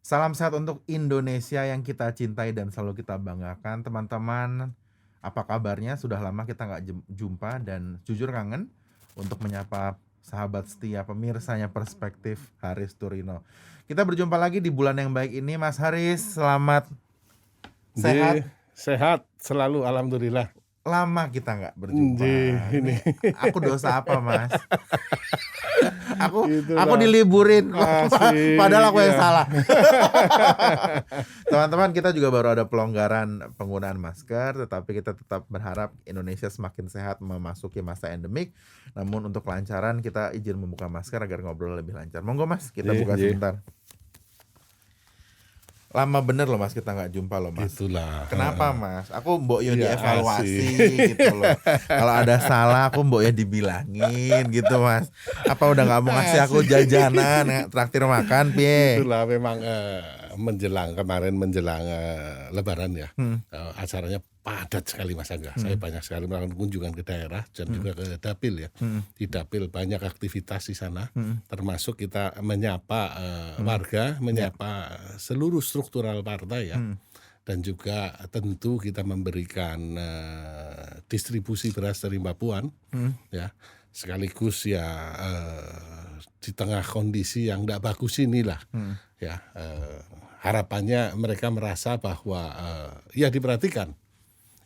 Salam sehat untuk Indonesia yang kita cintai dan selalu kita banggakan. Teman-teman, apa kabarnya? Sudah lama kita nggak jumpa dan jujur kangen untuk menyapa sahabat setia pemirsanya Perspektif Haris Turino. Kita berjumpa lagi di bulan yang baik ini, Mas Haris. Selamat sehat. Sehat selalu, alhamdulillah. Lama kita nggak berjumpa. Ini Aku dosa apa, Mas? Aku Itulah. diliburin kok. Asik, Padahal aku yang ya. salah. Teman-teman, kita juga baru ada pelonggaran penggunaan masker, tetapi kita tetap berharap Indonesia semakin sehat memasuki masa endemik. Namun untuk kelancaran kita izin membuka masker agar ngobrol lebih lancar. Monggo Mas, kita buka sebentar. Lama bener loh Mas kita nggak jumpa loh Mas. Itulah. Kenapa Mas? Aku mbok yo Ya, dievaluasi gitu loh. Kalau ada salah aku mbok yo dibilangin gitu Mas. Apa udah nggak mau ngasih aku jajanan, traktir makan piye? Itulah memang menjelang Lebaran ya. Acaranya padat sekali Mas Angga. Saya banyak sekali melakukan kunjungan ke daerah dan juga ke Dapil ya. Di Dapil banyak aktivitas di sana, termasuk kita menyapa warga, menyapa seluruh struktural partai ya. Dan juga tentu kita memberikan distribusi beras dari Mbak Puan ya. Sekaligus ya di tengah kondisi yang tidak bagus inilah ya harapannya mereka merasa bahwa ya diperhatikan.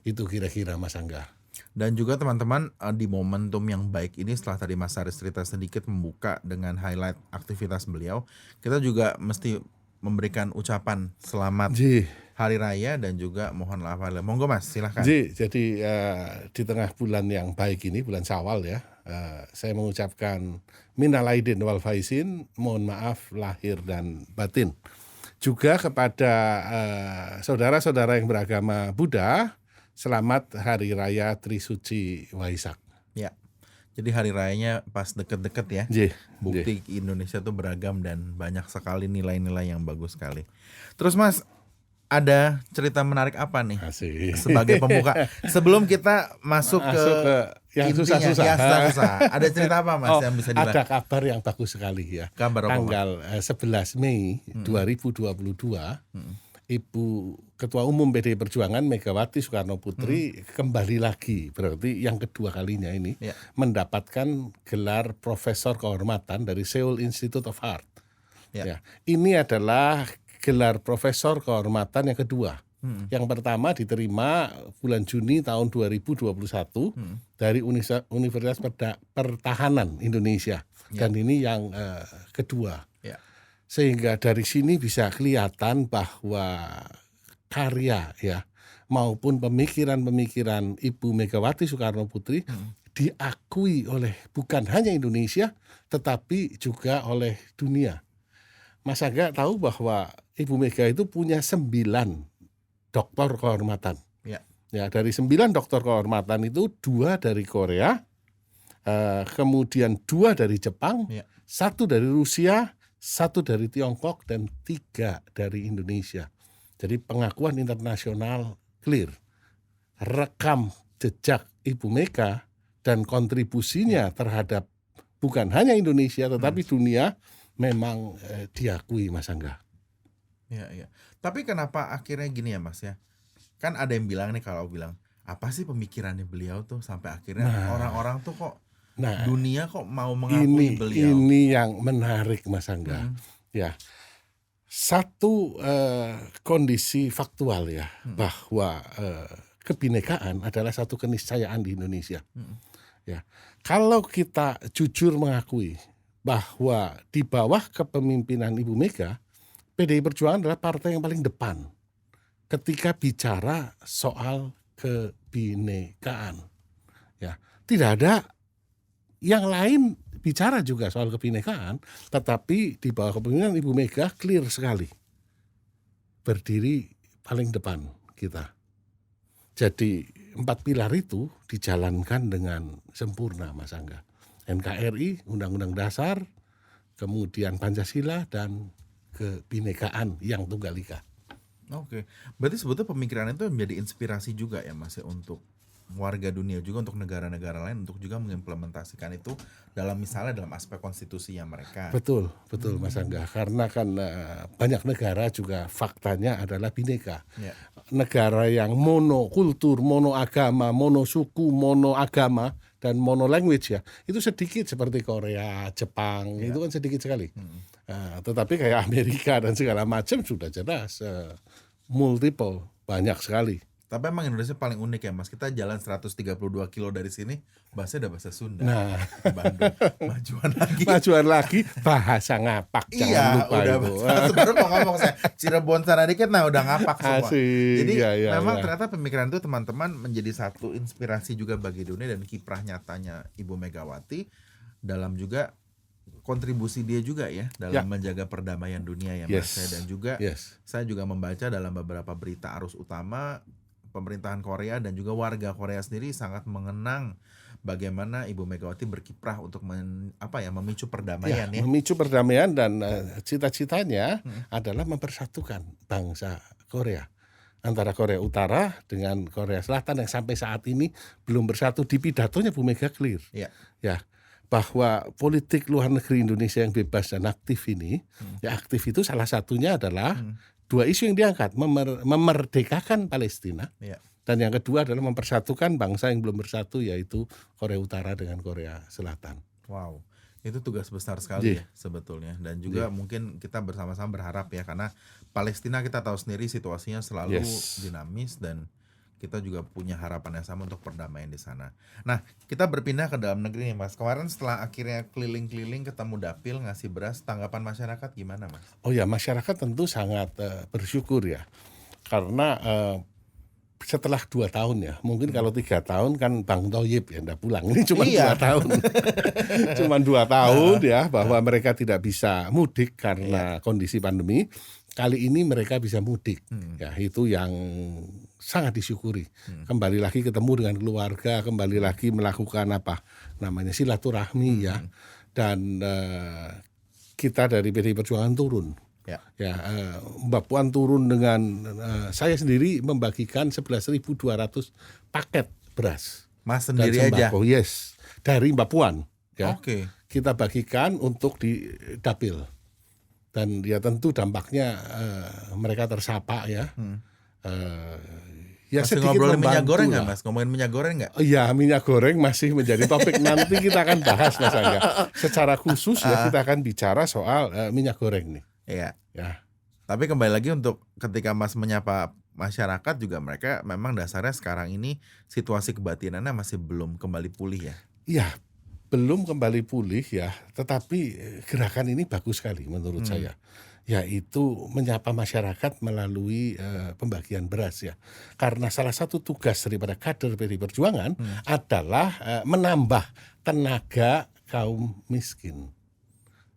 Itu kira-kira Mas Angga. Dan juga teman-teman di momentum yang baik ini setelah tadi Mas Haris cerita sedikit membuka dengan highlight aktivitas beliau, kita juga mesti memberikan ucapan selamat Hari Raya dan juga mohon maaf. Monggo Mas, silahkan. Jadi di tengah bulan yang baik ini, bulan Syawal ya, saya mengucapkan minal aidin wal faizin, mohon maaf lahir dan batin. Juga kepada saudara-saudara yang beragama Buddha, selamat Hari Raya Trisuci Waisak. Ya, jadi hari rayanya pas deket-deket ya. Bukti Indonesia tuh beragam dan banyak sekali nilai-nilai yang bagus sekali. Terus Mas, ada cerita menarik apa nih? Asik. Sebagai pembuka, sebelum kita masuk ke yang intinya, susah-susah. Ada cerita apa Mas yang bisa dibahas? Ada kabar yang bagus sekali ya. Kabar apa, Tanggal 11 Mei 2022, Ibu Ketua Umum PDI Perjuangan Megawati Soekarno Putri kembali lagi, berarti yang kedua kalinya ini mendapatkan gelar Profesor Kehormatan dari Seoul Institute of Art. Ya. Ini adalah gelar Profesor Kehormatan yang kedua. Yang pertama diterima bulan Juni tahun 2021 dari Universitas Pertahanan Indonesia. Dan ini yang kedua. Sehingga dari sini bisa kelihatan bahwa karya ya maupun pemikiran-pemikiran Ibu Megawati Soekarno Putri diakui oleh bukan hanya Indonesia tetapi juga oleh dunia. Mas Angga tahu bahwa Ibu Mega itu punya 9 doktor kehormatan. Ya, dari 9 doktor kehormatan itu 2 dari Korea, kemudian 2 dari Jepang, 1 dari Rusia, 1 dari Tiongkok, dan 3 dari Indonesia. Jadi pengakuan internasional clear. Rekam jejak Ibu Mega dan kontribusinya terhadap bukan hanya Indonesia tetapi dunia memang diakui Mas Angga. Iya. Tapi kenapa akhirnya gini ya Mas ya? Kan ada yang bilang nih, kalau bilang apa sih pemikirannya beliau tuh sampai akhirnya orang-orang tuh kok dunia kok mau mengakui beliau. Ini yang menarik Mas Angga. Ya, satu kondisi faktual ya bahwa kebinekaan adalah satu keniscayaan di Indonesia. Ya, kalau kita jujur mengakui bahwa di bawah kepemimpinan Ibu Mega, PDI Perjuangan adalah partai yang paling depan ketika bicara soal kebinekaan. Ya, tidak ada yang lain bicara juga soal kebinekaan, tetapi di bawah kepemimpinan Ibu Mega clear sekali. Berdiri paling depan kita. Jadi 4 pilar itu dijalankan dengan sempurna Mas Angga. NKRI, Undang-Undang Dasar, kemudian Pancasila dan kebinekaan yang tunggal ika. Oke. Berarti sebetulnya pemikiran itu menjadi inspirasi juga ya Mas ya untuk warga dunia juga, untuk negara-negara lain untuk juga mengimplementasikan itu dalam misalnya dalam aspek konstitusinya mereka. Betul Mas Angga. Karena kan banyak negara juga faktanya adalah bineka. Ya. Negara yang monokultur, monoagama, monosuku, monoagama dan monolanguage ya, itu sedikit seperti Korea, Jepang, itu kan sedikit sekali. Tetapi kayak Amerika dan segala macam sudah jelas multiple, banyak sekali. Tapi emang Indonesia paling unik ya Mas. Kita jalan 132 kilo dari sini, bahasanya udah bahasa Sunda. Nah, Bandung, majuan lagi bahasa ngapak, jangan lupa udah itu. Sebenarnya mau ngomong saya Cirebon sana dikit, nah udah ngapak semua. Asik, Jadi memang ya. ternyata pemikiran itu teman-teman menjadi satu inspirasi juga bagi dunia, dan kiprah nyatanya Ibu Megawati dalam juga kontribusi dia juga ya dalam menjaga perdamaian dunia ya Mas. Dan juga saya juga membaca dalam beberapa berita arus utama, pemerintahan Korea dan juga warga Korea sendiri sangat mengenang bagaimana Ibu Megawati berkiprah untuk memicu perdamaian ya. Memicu perdamaian, dan cita-citanya adalah mempersatukan bangsa Korea, antara Korea Utara dengan Korea Selatan yang sampai saat ini belum bersatu. Di pidatonya Bu Mega clear ya, bahwa politik luar negeri Indonesia yang bebas dan aktif ini, ya aktif itu salah satunya adalah dua isu yang diangkat, memerdekakan Palestina, dan yang kedua adalah mempersatukan bangsa yang belum bersatu, yaitu Korea Utara dengan Korea Selatan. Wow, itu tugas besar sekali ya sebetulnya. Dan juga mungkin kita bersama-sama berharap ya, karena Palestina kita tahu sendiri situasinya selalu dinamis, dan kita juga punya harapan yang sama untuk perdamaian di sana. Nah, kita berpindah ke dalam negeri nih Mas. Kemarin setelah akhirnya keliling-keliling ketemu dapil ngasih beras, tanggapan masyarakat gimana Mas? Oh ya, masyarakat tentu sangat bersyukur ya. Karena setelah 2 tahun ya, mungkin kalau 3 tahun kan Bang Thoyib ya ndak pulang. Ini cuma 2 tahun. Cuma 2 tahun ya, bahwa mereka tidak bisa mudik karena kondisi pandemi. Kali ini mereka bisa mudik. Ya, itu yang sangat disyukuri. Kembali lagi ketemu dengan keluarga, kembali lagi melakukan silaturahmi ya. Dan kita dari PDI Perjuangan turun. Mbak Puan turun dengan saya sendiri membagikan 11.200 paket beras. Mas sendiri aja? Yes, dari Mbak Puan ya. Kita bagikan untuk di dapil. Dan ya tentu dampaknya mereka tersapa ya. Ya masih ngobrolin minyak goreng nggak Mas? Ngomongin minyak goreng nggak? Iya, minyak goreng masih menjadi topik. Nanti kita akan bahas Mas Angga. Secara khusus ya kita akan bicara soal minyak goreng nih. Iya. Tapi kembali lagi, untuk ketika Mas menyapa masyarakat juga, mereka memang dasarnya sekarang ini situasi kebatinannya masih belum kembali pulih ya? Iya, belum kembali pulih ya, tetapi gerakan ini bagus sekali menurut saya, yaitu menyapa masyarakat melalui pembagian beras ya. Karena salah satu tugas daripada kader PDI Perjuangan adalah menambah tenaga kaum miskin.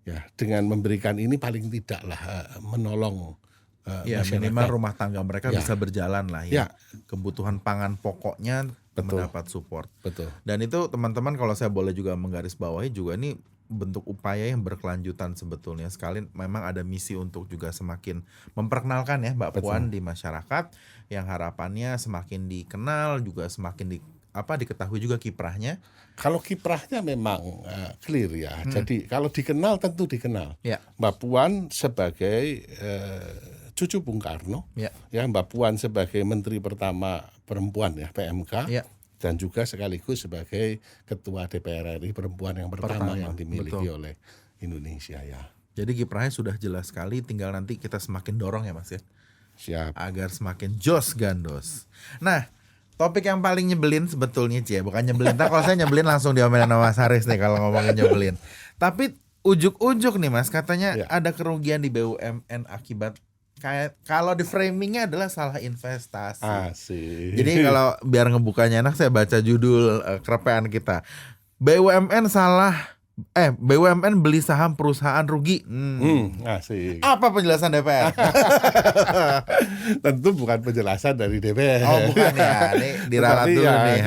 Ya, dengan memberikan ini paling tidaklah menolong masyarakat. Minimal rumah tangga mereka bisa berjalan lah ya. Kebutuhan pangan pokoknya mendapat support. Betul. Dan itu teman-teman, kalau saya boleh juga menggarisbawahi juga, ini bentuk upaya yang berkelanjutan sebetulnya. Sekali memang ada misi untuk juga semakin memperkenalkan ya Mbak Puan di masyarakat, yang harapannya semakin dikenal, juga semakin diketahui juga kiprahnya. Kalau kiprahnya memang clear ya. Jadi kalau dikenal tentu dikenal. Mbak Puan sebagai cucu Bung Karno, ya Mbak Puan sebagai Menteri Pertama Perempuan ya, PMK, dan juga sekaligus sebagai Ketua DPR RI perempuan yang pertama yang dimiliki oleh Indonesia ya. Jadi kiprahnya sudah jelas sekali, tinggal nanti kita semakin dorong ya Mas ya. Siap. Agar semakin jos gandos. Nah, topik yang paling nyebelin sebetulnya bukan nyebelin. Kalau saya nyebelin langsung diomelin sama Mas Haris nih kalau ngomongin nyebelin. Tapi ujuk-ujuk nih Mas, katanya ada kerugian di BUMN akibat kalau di framingnya adalah salah investasi. Asik. Jadi kalau biar ngebukanya enak, saya baca judul kerepean kita. BUMN beli saham perusahaan rugi. Asik. Apa penjelasan DPR? Tentu bukan penjelasan dari DPR. Oh bukan ya, ini diralat dulu nih.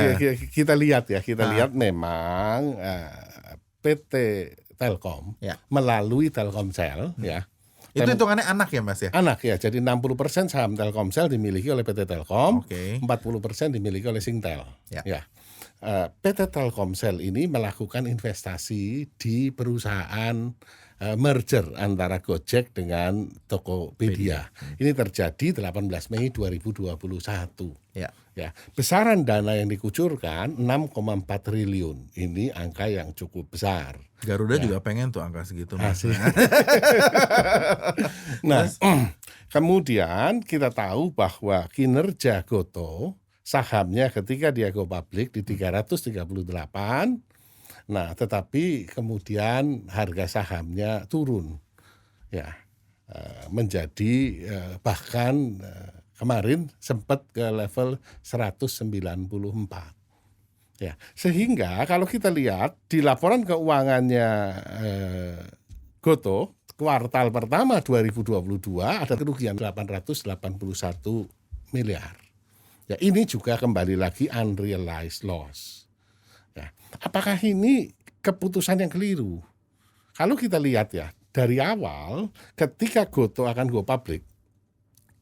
Kita lihat memang PT Telkom melalui Telkomsel ya Itu hitungannya anak ya Mas ya? Anak ya, jadi 60% saham Telkomsel dimiliki oleh PT Telkom, Oke. 40% dimiliki oleh Singtel. Ya. PT Telkomsel ini melakukan investasi di perusahaan merger antara Gojek dengan Tokopedia. Ini terjadi 18 Mei 2021. Ya, besaran dana yang dikucurkan 6,4 triliun. Ini angka yang cukup besar. Garuda juga pengen tuh angka segitu Mas. Nah, kemudian kita tahu bahwa kinerja Gotoh sahamnya ketika dia go public di 338. Nah, tetapi kemudian harga sahamnya turun. Ya. Menjadi bahkan kemarin sempat ke level 194. Ya, sehingga kalau kita lihat di laporan keuangannya Gotoh kuartal pertama 2022 ada kerugian 881 miliar. Ya, ini juga kembali lagi unrealized loss. Ya, apakah ini keputusan yang keliru? Kalau kita lihat ya, dari awal ketika Gotoh akan go public,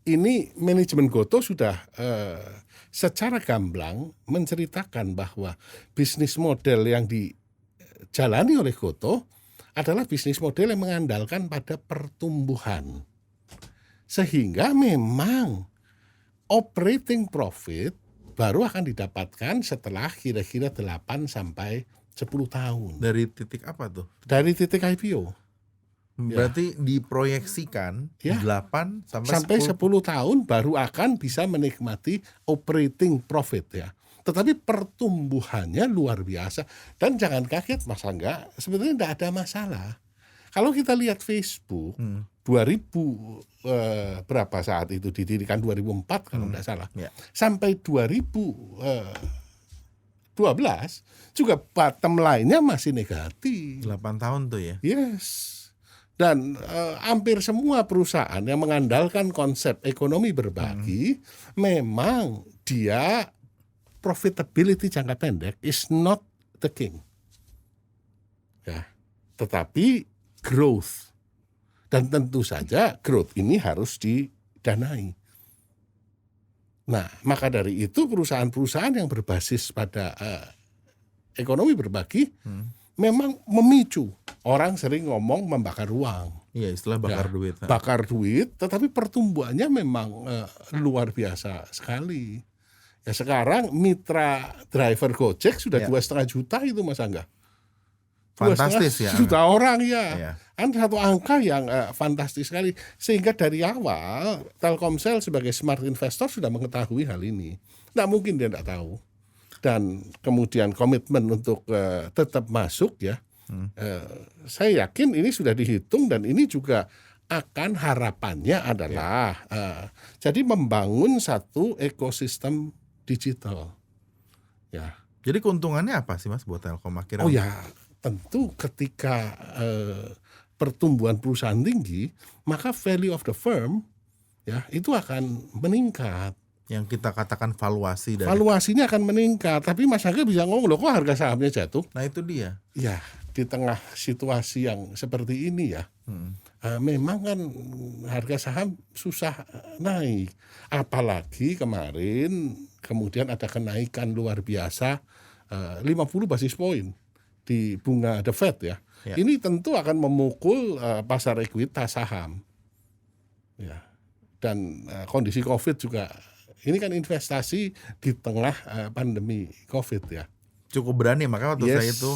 ini manajemen Gotoh sudah secara gamblang menceritakan bahwa bisnis model yang dijalani oleh Gotoh adalah bisnis model yang mengandalkan pada pertumbuhan. Sehingga memang operating profit baru akan didapatkan setelah kira-kira 8 sampai 10 tahun. Dari titik apa tuh? Dari titik IPO. Berarti diproyeksikan 8 sampai 10 tahun baru akan bisa menikmati operating profit ya. Tetapi pertumbuhannya luar biasa. Dan jangan kaget Mas Angga, sebetulnya tidak ada masalah. Kalau kita lihat Facebook, 2000 berapa saat itu didirikan 2004 kalau tidak salah. Sampai 2012 juga bottom line-nya masih negatif. 8 tahun tuh ya. Yes. Dan hampir semua perusahaan yang mengandalkan konsep ekonomi berbagi memang dia profitability jangka pendek is not the king. Ya, tetapi growth. Dan tentu saja growth ini harus didanai. Nah, maka dari itu perusahaan-perusahaan yang berbasis pada ekonomi berbagi memang memicu. Orang sering ngomong membakar uang. Iya, istilah bakar duit. Bakar duit, tetapi pertumbuhannya memang luar biasa sekali. Ya sekarang mitra driver Gojek sudah 2,5 juta itu Mas Angga. Fantastis ya. 2,5 juta orang ya. Kan satu angka yang fantastis sekali. Sehingga dari awal Telkomsel sebagai smart investor sudah mengetahui hal ini. Tidak mungkin dia tidak tahu. Dan kemudian komitmen untuk tetap masuk ya. Saya yakin ini sudah dihitung dan ini juga akan harapannya adalah jadi membangun satu ekosistem digital. Ya. Jadi keuntungannya apa sih Mas buat Telkom akhirnya? Oh ya, tentu ketika pertumbuhan perusahaan tinggi, maka value of the firm ya itu akan meningkat. Yang kita katakan valuasi dari valuasinya akan meningkat, tapi Mas Angga bisa ngomong loh kok harga sahamnya jatuh. Nah itu dia. Ya, di tengah situasi yang seperti ini ya, memang kan harga saham susah naik. Apalagi kemarin kemudian ada kenaikan luar biasa 50 basis point di bunga The Fed ya. Ini tentu akan memukul pasar ekuitas saham. Ya. Dan kondisi Covid juga. Ini kan investasi di tengah pandemi Covid ya. Cukup berani, makanya waktu saya itu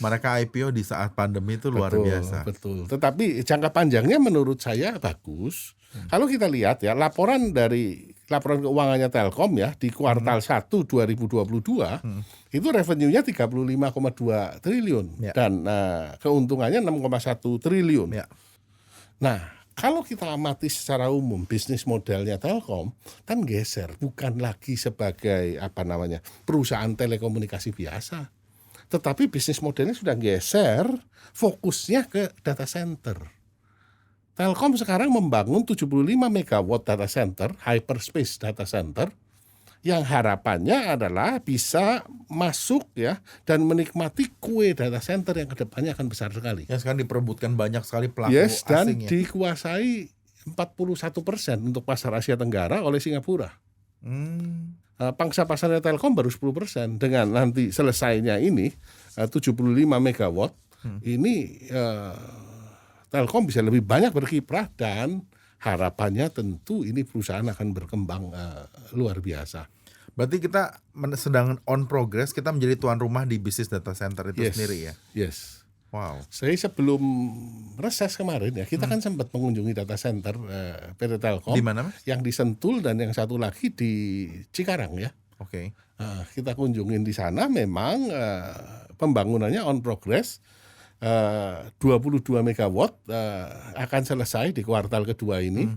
mereka IPO di saat pandemi itu luar biasa. Betul. Tetapi jangka panjangnya menurut saya bagus. Kalau kita lihat ya laporan keuangannya Telkom ya di kuartal 1 2022 itu revenue-nya 35,2 triliun dan keuntungannya 6,1 triliun. Nah, kalau kita amati secara umum bisnis modelnya Telkom kan geser, bukan lagi sebagai perusahaan telekomunikasi biasa. Tetapi bisnis modelnya sudah geser, fokusnya ke data center. Telkom sekarang membangun 75 megawatt data center, hyperspace data center yang harapannya adalah bisa masuk ya dan menikmati kue data center yang kedepannya akan besar sekali. Yang sekarang diperebutkan banyak sekali pelaku Yes, dan asing ya. dikuasai 41% untuk pasar Asia Tenggara oleh Singapura. Pangsa pasarnya Telkom baru 10%. Dengan nanti selesainya ini 75 megawatt, ini Telkom bisa lebih banyak berkiprah dan harapannya tentu ini perusahaan akan berkembang luar biasa. Berarti kita sedang on progress, kita menjadi tuan rumah di bisnis data center itu sendiri ya? Yes. Wow. Saya sebelum reses kemarin ya, kita kan sempat mengunjungi data center PT Telkom. Di mana, Mas? Yang di Sentul dan yang satu lagi di Cikarang ya. Oke. Kita kunjungin di sana, memang pembangunannya on progress. 22 megawatt akan selesai di kuartal kedua ini,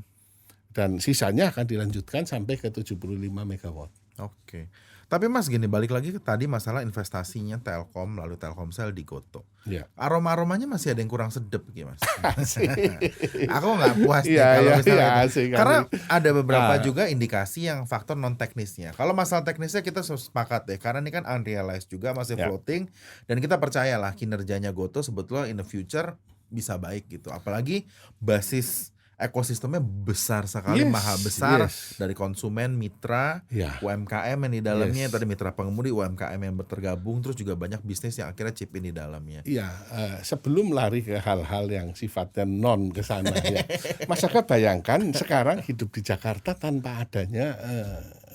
dan sisanya akan dilanjutkan sampai ke 75 megawatt. Oke. Tapi Mas gini, balik lagi ke tadi masalah investasinya Telkom lalu Telkomsel di Gotoh. Ya. Aroma-aromanya masih ada yang kurang sedep gitu Mas. Aku nggak puas nih Iya, kalau iya, misalnya iya, itu. sih, Karena kami. ada beberapa juga indikasi yang faktor non teknisnya. Kalau masalah teknisnya kita sepakat deh, karena ini kan unrealized juga, masih floating, dan kita percayalah kinerjanya Gotoh sebetulnya in the future bisa baik gitu. Apalagi basis ekosistemnya besar sekali, maha besar, dari konsumen, mitra, UMKM yang di dalamnya, tadi mitra pengemudi, UMKM yang tergabung, terus juga banyak bisnis yang akhirnya chip in di dalamnya. Iya, sebelum lari ke hal-hal yang sifatnya non ke sana ya. Masyarakat bayangkan sekarang hidup di Jakarta tanpa adanya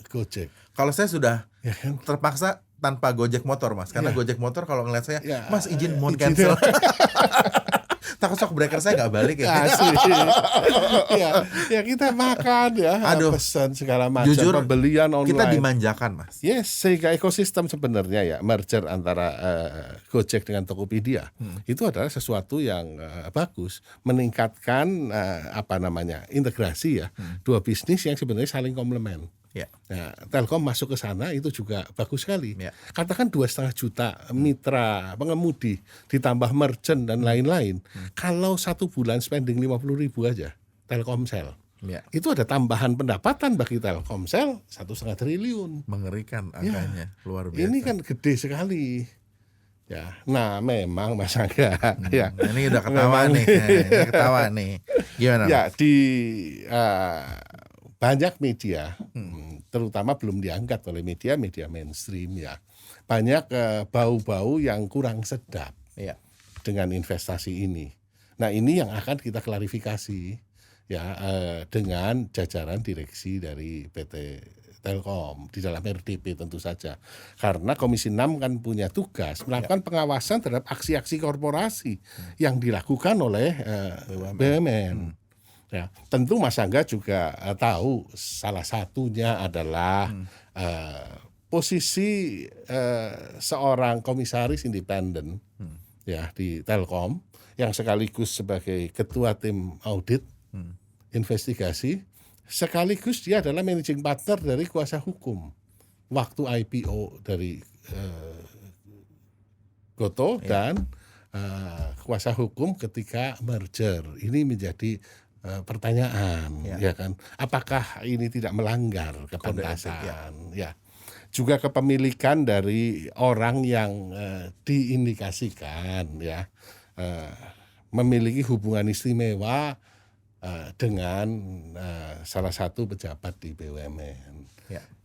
Gojek. Kalau saya sudah Ya kan? terpaksa tanpa Gojek motor Mas, karena Gojek motor kalau ngeliat saya, Mas izin mohon cancel. Takut shock breaker saya nggak balik ya. Ya kita makan ya, pesan segala macam, jujur, pembelian online. Kita dimanjakan Mas. Yes, sehingga ekosistem sebenarnya ya, merger antara Gojek dengan Tokopedia itu adalah sesuatu yang bagus, meningkatkan integrasi ya, dua bisnis yang sebenarnya saling komplement. Ya. Nah, Telkom masuk ke sana itu juga bagus sekali. Katakan 2,5 juta mitra pengemudi ditambah merchant dan lain-lain. Kalau satu bulan spending 50.000 aja Telkomsel, itu ada tambahan pendapatan bagi Telkomsel 1,5 triliun. Mengerikan angkanya, luar biasa. Ini kan gede sekali. Ya, nah memang Mas Angga. Ya, ini udah ketawa nih. Ini ketawa nih. Gimana? Ya, di banyak media, terutama belum diangkat oleh media mainstream ya, banyak bau-bau yang kurang sedap dengan investasi ini. Nah ini yang akan kita klarifikasi ya dengan jajaran direksi dari PT Telkom di dalam RDP tentu saja, karena Komisi 6 kan punya tugas melakukan pengawasan terhadap aksi-aksi korporasi yang dilakukan oleh BUMN. Ya, tentu Mas Angga juga tahu salah satunya adalah posisi seorang komisaris independen ya di Telkom yang sekaligus sebagai ketua tim audit investigasi, sekaligus dia adalah managing partner dari kuasa hukum waktu IPO dari Gotoh dan kuasa hukum ketika merger. Ini menjadi pertanyaan ya kan, apakah ini tidak melanggar kepentingan ya, juga kepemilikan dari orang yang diindikasikan ya memiliki hubungan istimewa dengan salah satu pejabat di BUMN.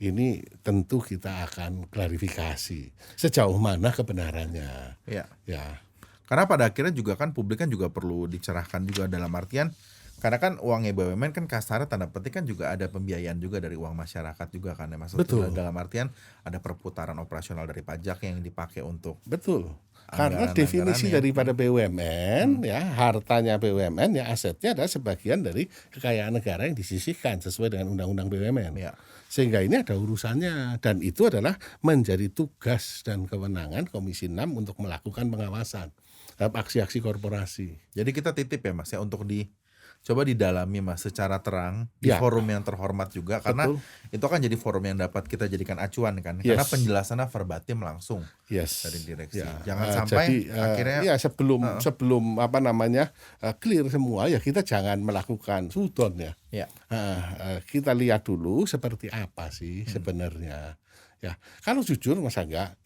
Ini tentu kita akan klarifikasi sejauh mana kebenarannya. Ya. Karena pada akhirnya juga kan publik kan juga perlu dicerahkan juga, dalam artian karena kan uangnya BUMN kan kasarnya tanda petik kan juga ada pembiayaan juga dari uang masyarakat juga kan ya, maksudnya dalam artian ada perputaran operasional dari pajak yang dipakai untuk karena definisi daripada BUMN ya, hartanya BUMN ya, asetnya adalah sebagian dari kekayaan negara yang disisihkan sesuai dengan undang-undang BUMN. Sehingga ini ada urusannya, dan itu adalah menjadi tugas dan kewenangan Komisi 6 untuk melakukan pengawasan terhadap aksi-aksi korporasi. Jadi kita titip ya Mas ya untuk coba didalami Mas secara terang di Ya. forum yang terhormat juga, karena Betul. itu kan jadi forum yang dapat kita jadikan acuan kan, karena Yes. penjelasannya verbatim langsung Yes. dari direksi. Ya. Jangan sampai Jadi akhirnya ya sebelum apa namanya clear semua ya, kita jangan melakukan sudon ya. ya Kita lihat dulu seperti apa sih sebenarnya. Ya, kalau jujur Mas Angga,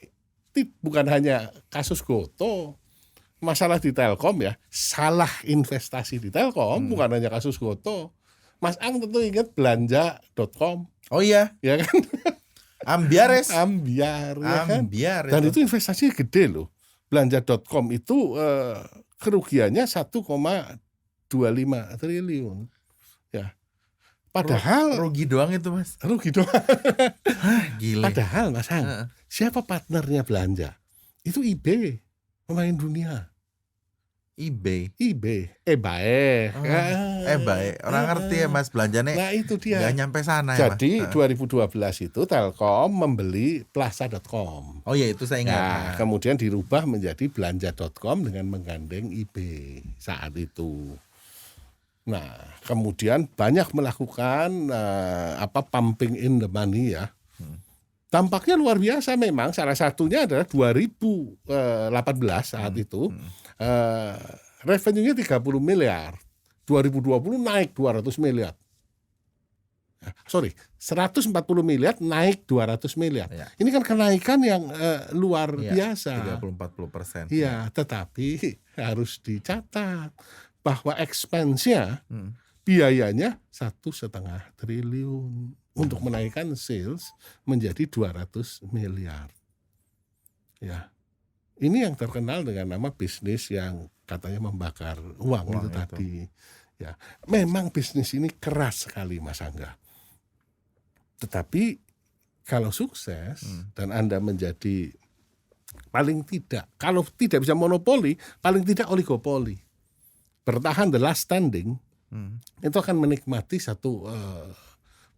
bukan hanya kasus Gotoh, masalah di Telkom ya, salah investasi di Telkom bukan hanya kasus Gotoh. Mas Ang tentu ingat belanja.com, oh iya, ya kan? ambiares, Ambiar, ya kan? ambiar Dan itu investasinya gede loh. Belanja.com itu kerugiannya 1,25 triliun. Ya. Padahal rugi doang itu Mas. rugi doang. Gile. Padahal Mas Ang, siapa partnernya belanja? Itu eBay, pemain dunia. eBay. Baik. Baik. Orang ngerti ya Mas belanjanya. Nah itu dia. Nggak nyampe sana ya Mas. Jadi 2012 itu Telkom membeli Plaza.com. Oh iya itu saya ingat. Nah, kemudian dirubah menjadi belanja.com dengan menggandeng eBay saat itu. Nah, kemudian banyak melakukan pumping in the money ya. Dampaknya luar biasa memang. Salah satunya adalah 2018 saat itu revenue-nya 30 miliar. 2020 naik 200 miliar. 140 miliar naik 200 miliar. Ya. Ini kan kenaikan yang luar biasa. 30-40%. Iya, tetapi harus dicatat bahwa expense-nya biayanya 1,5 triliun untuk menaikkan sales menjadi 200 miliar. Ya. Ini yang terkenal dengan nama bisnis yang katanya membakar uang itu tadi. Ya, memang bisnis ini keras sekali Mas Angga. Tetapi kalau sukses dan Anda menjadi paling tidak, kalau tidak bisa monopoli, paling tidak oligopoli, bertahan the last standing, itu akan menikmati satu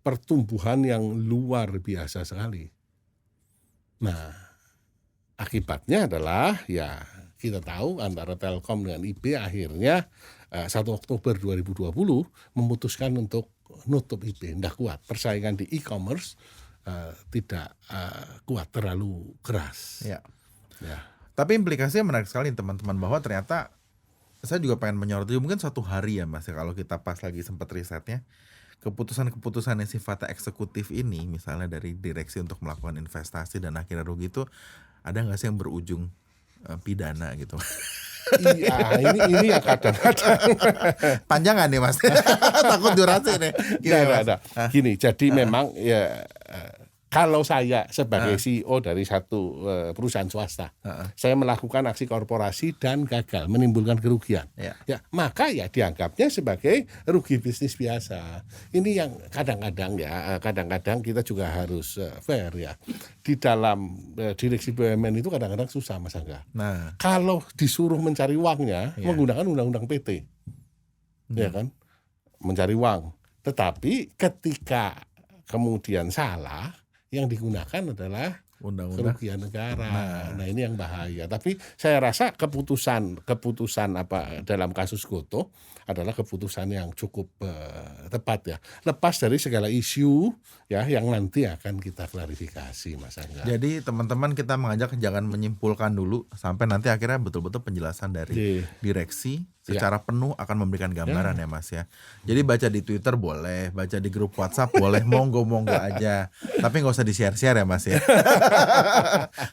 pertumbuhan yang luar biasa sekali. Nah, akibatnya adalah ya kita tahu antara Telkom dengan eBay akhirnya 1 Oktober 2020 memutuskan untuk nutup eBay. Tidak kuat, persaingan di e-commerce tidak kuat, terlalu keras. Ya. Ya. Tapi implikasinya menarik sekali teman-teman, bahwa ternyata saya juga pengen menyoroti mungkin suatu hari ya Mas ya, kalau kita pas lagi sempat risetnya, keputusan-keputusan yang sifatnya eksekutif ini, misalnya dari direksi untuk melakukan investasi dan akhirnya rugi, itu ada nggak sih yang berujung pidana gitu? Iya, ini yang kadang-kadang panjangan nih Mas. Takut durasi nih. Ada. Gini, jadi memang ya kalau saya sebagai CEO dari satu perusahaan swasta, saya melakukan aksi korporasi dan gagal, menimbulkan kerugian. Ya, maka ya dianggapnya sebagai rugi bisnis biasa. Ini yang kadang-kadang kita juga harus fair ya. Di dalam direksi BUMN itu kadang-kadang susah Mas Angga. Nah, kalau disuruh mencari uangnya menggunakan undang-undang PT, ya kan, mencari uang. Tetapi ketika kemudian salah, yang digunakan adalah undang-undang kerugian negara. Nah ini yang bahaya. Tapi saya rasa keputusan dalam kasus Gotoh adalah keputusan yang cukup tepat ya. Lepas dari segala isu ya yang nanti akan kita klarifikasi Mas Angga. Jadi teman-teman kita mengajak jangan menyimpulkan dulu sampai nanti akhirnya betul-betul penjelasan dari direksi secara penuh akan memberikan gambaran ya Mas ya. Jadi baca di Twitter boleh, baca di grup WhatsApp boleh, monggo aja. Tapi nggak usah di-share ya Mas ya.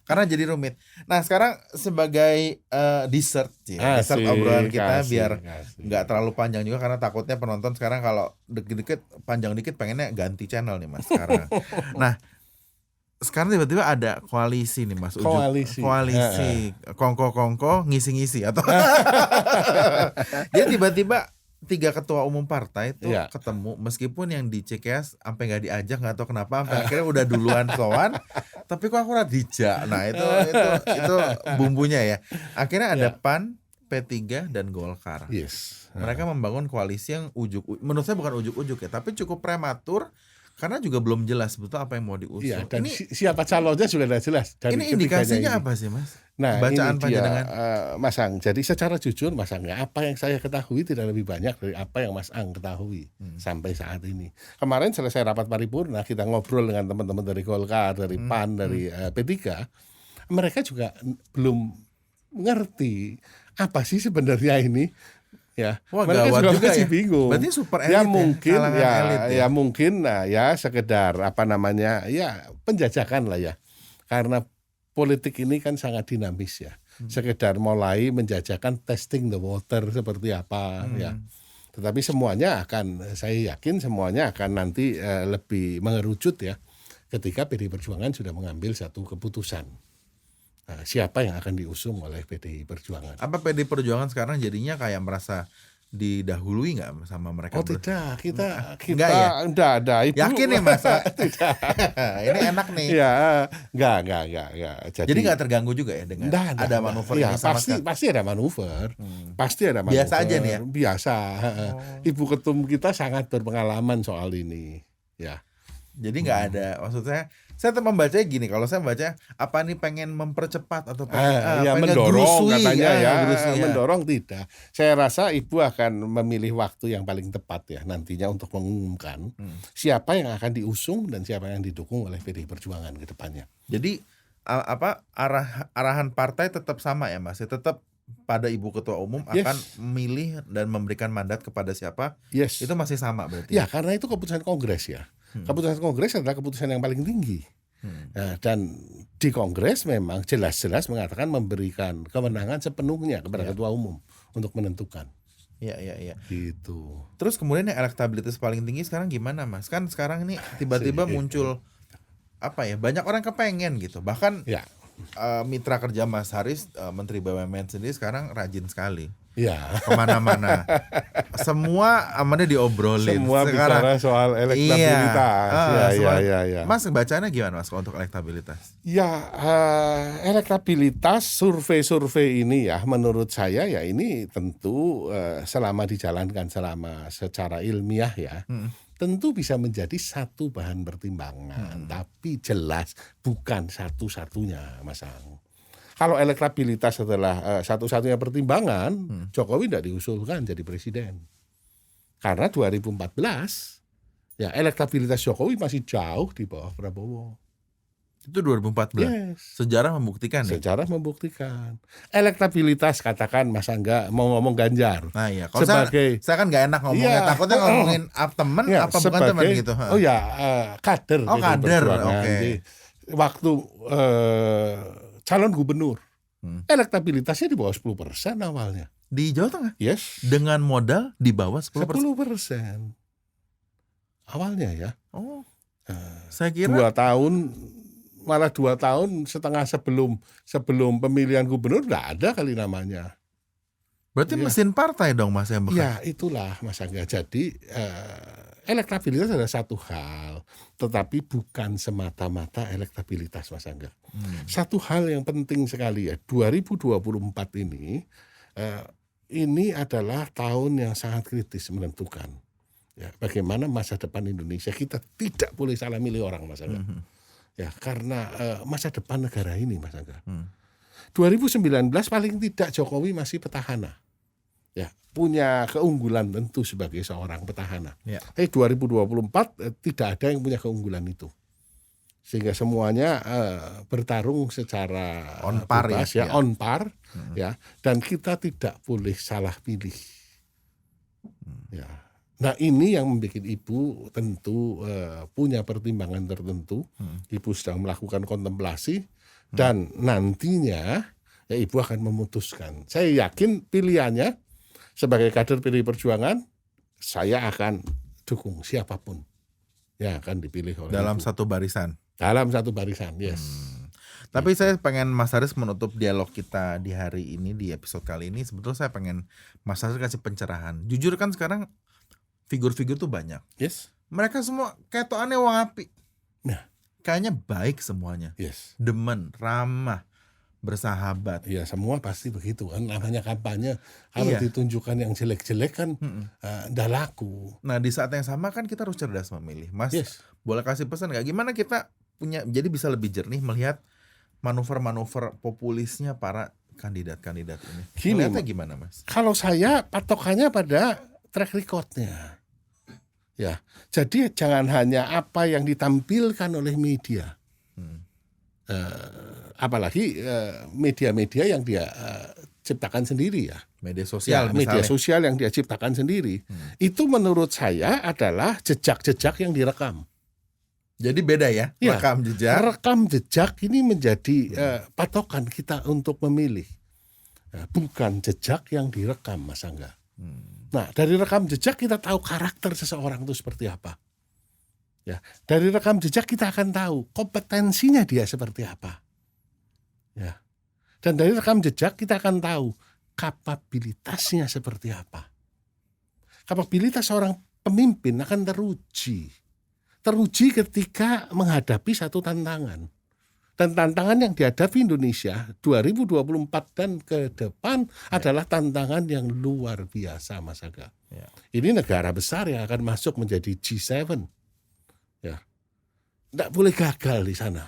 Karena jadi rumit. Nah sekarang sebagai dessert obrolan kita biar nggak terlalu panjang juga, karena takutnya penonton sekarang kalau dikit-dikit panjang dikit pengennya ganti channel nih Mas sekarang. Nah sekarang tiba-tiba ada koalisi nih Mas, koalisi kongko ngisi-ngisi atau jadi tiba-tiba 3 ketua umum partai itu ketemu, meskipun yang di CKS sampai nggak diajak, nggak tahu kenapa sampai akhirnya udah duluan sowan, tapi kok aku dijak. Nah itu bumbunya ya. Akhirnya ada PAN, P3 dan Golkar. Mereka membangun koalisi yang menurut saya bukan ujuk-ujuk ya, tapi cukup prematur. Karena juga belum jelas betul apa yang mau diusung. Iya, dan siapa calonnya sudah tidak jelas. Ini indikasinya apa sih, Mas? Nah, bacaan ini dia, Mas Ang. Jadi secara jujur, Mas Ang, apa yang saya ketahui tidak lebih banyak dari apa yang Mas Ang ketahui sampai saat ini. Kemarin selesai rapat paripurna, kita ngobrol dengan teman-teman dari Golkar, dari PAN, dari P3. Mereka juga belum ngerti apa sih sebenarnya ini. Ya, wah, mereka juga masih ya? bingung. Berarti super elit ya mungkin elit ya mungkin ya sekedar ya penjajakan lah ya. Karena politik ini kan sangat dinamis ya. Sekedar mulai menjajakan testing the water seperti apa ya. Tetapi semuanya saya yakin semuanya akan nanti lebih mengerucut ya ketika PDI Perjuangan sudah mengambil satu keputusan. Siapa yang akan diusung oleh PDI Perjuangan? Apa PDI Perjuangan sekarang jadinya kayak merasa didahului nggak sama mereka? Oh tidak, kita enggak ada. Ibu yakin ya Mas? Tidak. Ini enak nih. Ya, enggak. Jadi nggak terganggu juga ya dengan ada manuver ya, ini sama sekali? Pasti ada manuver. Pasti ada manuver. Biasa aja nih ya? Biasa. Ibu ketum kita sangat berpengalaman soal ini. Ya. Jadi nggak ada, maksudnya saya membacanya gini, kalau saya baca apa nih pengen mempercepat atau pengen mendorong gerusui, katanya mendorong tidak. Saya rasa Ibu akan memilih waktu yang paling tepat ya nantinya untuk mengumumkan siapa yang akan diusung dan siapa yang didukung oleh PDI Perjuangan ke depannya. Jadi arahan partai tetap sama ya Mas, tetap pada Ibu Ketua Umum akan memilih dan memberikan mandat kepada siapa, itu masih sama berarti? Ya, karena itu keputusan Kongres ya. Keputusan Kongres adalah keputusan yang paling tinggi. Nah, dan di Kongres memang jelas-jelas mengatakan memberikan kewenangan sepenuhnya kepada Ketua Umum untuk menentukan. Iya. Gitu. Terus kemudian yang elektabilitas paling tinggi sekarang gimana Mas? Kan sekarang ini tiba-tiba muncul banyak orang kepengen gitu. Bahkan mitra kerja Mas Haris, Menteri BUMN sendiri sekarang rajin sekali. Ya. Kemana-mana. Semua amannya diobrolin. Semua sekarang bicara soal elektabilitas. Iya. Mas bacanya gimana Mas untuk elektabilitas? Ya, elektabilitas survei ini ya menurut saya ya ini tentu selama dijalankan secara ilmiah ya. Tentu bisa menjadi satu bahan pertimbangan, tapi jelas bukan satu-satunya, Mas Ang. Kalau elektabilitas adalah satu-satunya pertimbangan, Jokowi tidak diusulkan jadi presiden. Karena 2014, ya elektabilitas Jokowi masih jauh di bawah Prabowo. Itu 2014? Yes. Sejarah membuktikan ya? Sejarah membuktikan. Elektabilitas katakan Mas Angga mau ngomong Ganjar. Nah iya, kalau saya kan gak enak ngomongnya, takutnya ngomongin temen apa bukan temen gitu. Oh ya, kader. Oh kader, oke. Waktu calon gubernur, elektabilitasnya di bawah 10% awalnya. Di Jawa Tengah? Yes. Dengan modal di bawah 10%? 10%. Awalnya ya. Oh. Saya kira 2 tahun setengah sebelum pemilihan gubernur nggak ada kali namanya. Berarti mesin partai dong Mas yang bekerja. Ya itulah Mas Angga. Jadi elektabilitas adalah satu hal, tetapi bukan semata-mata elektabilitas Mas Angga. Satu hal yang penting sekali ya, 2024 ini adalah tahun yang sangat kritis menentukan. Ya, bagaimana masa depan Indonesia. Kita tidak boleh salah milih orang Mas Angga. Ya, karena masa depan negara ini Mas Angga. 2019 paling tidak Jokowi masih petahana. Ya, punya keunggulan tentu sebagai seorang petahana. 2024 tidak ada yang punya keunggulan itu. Sehingga semuanya bertarung secara on par bebas, ya, on par ya, dan kita tidak boleh salah pilih. Ya. Nah, ini yang membuat Ibu tentu punya pertimbangan tertentu. Ibu sedang melakukan kontemplasi dan nantinya ya Ibu akan memutuskan. Saya yakin pilihannya sebagai kader PDI Perjuangan, saya akan dukung siapapun yang akan dipilih oleh dalam Ibu. Satu barisan. Dalam satu barisan, yes. Tapi saya pengen Mas Haris menutup dialog kita di hari ini, di episode kali ini. Sebetulnya saya pengen Mas Haris kasih pencerahan. Jujur kan sekarang figur-figur tuh banyak. Yes. Mereka semua ketokannya wong api. Nah. Kayaknya baik semuanya. Yes. Demen, ramah, bersahabat. Ya semua pasti begitu kan, namanya kampanye. Kalau Iya. ditunjukkan yang jelek-jelek kan nggak laku. Nah, di saat yang sama kan kita harus cerdas memilih. Mas, Yes. boleh kasih pesan nggak? Gimana kita jadi bisa lebih jernih melihat manuver-manuver populisnya para kandidat-kandidat ini? Gini, Melihatnya gimana, Mas? Kalau saya patokannya pada track record-nya. Ya, jadi jangan hanya apa yang ditampilkan oleh media. Apalagi media-media yang dia ciptakan sendiri ya. Media sosial Ya, media misalnya. sosial yang dia ciptakan sendiri. Itu menurut saya adalah jejak-jejak yang direkam. Jadi beda ya, Ya, rekam jejak. Rekam jejak ini menjadi patokan kita untuk memilih. Bukan jejak yang direkam, Mas Angga. Nah, dari rekam jejak kita tahu karakter seseorang itu seperti apa. Ya, dari rekam jejak kita akan tahu kompetensinya dia seperti apa. Ya. Dan dari rekam jejak kita akan tahu kapabilitasnya seperti apa. Kapabilitas seorang pemimpin akan teruji. Teruji ketika menghadapi satu tantangan. Dan tantangan yang dihadapi Indonesia 2024 dan ke depan adalah tantangan yang luar biasa, Mas Aga. Ya. Ini negara besar yang akan masuk menjadi G7. Ya. Tidak boleh gagal di sana.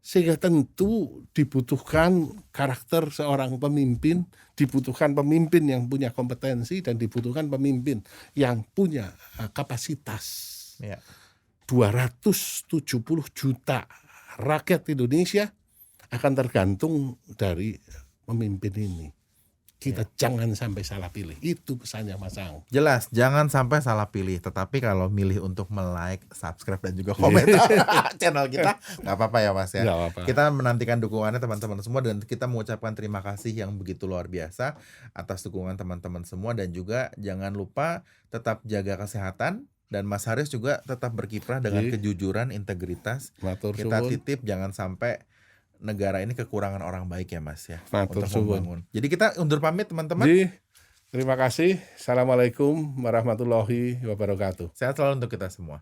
Sehingga tentu dibutuhkan karakter seorang pemimpin, dibutuhkan pemimpin yang punya kompetensi, dan dibutuhkan pemimpin yang punya kapasitas. Ya. 270 juta rakyat Indonesia akan tergantung dari pemimpin ini. Kita jangan sampai salah pilih. Itu pesannya Mas Ang. Jelas, jangan sampai salah pilih. Tetapi kalau milih untuk like, subscribe, dan juga komentar channel kita, nggak apa-apa ya Mas ya. Nggak apa-apa. Kita menantikan dukungannya teman-teman semua, dan kita mengucapkan terima kasih yang begitu luar biasa atas dukungan teman-teman semua. Dan juga jangan lupa tetap jaga kesehatan. Dan Mas Haris juga tetap berkiprah dengan kejujuran, integritas. Matur Kita suwun. titip jangan sampai negara ini kekurangan orang baik ya Mas ya. Matur Untuk suwun. membangun. Jadi kita undur pamit teman-teman. Terima kasih. Assalamualaikum warahmatullahi wabarakatuh. Sehat selalu untuk kita semua.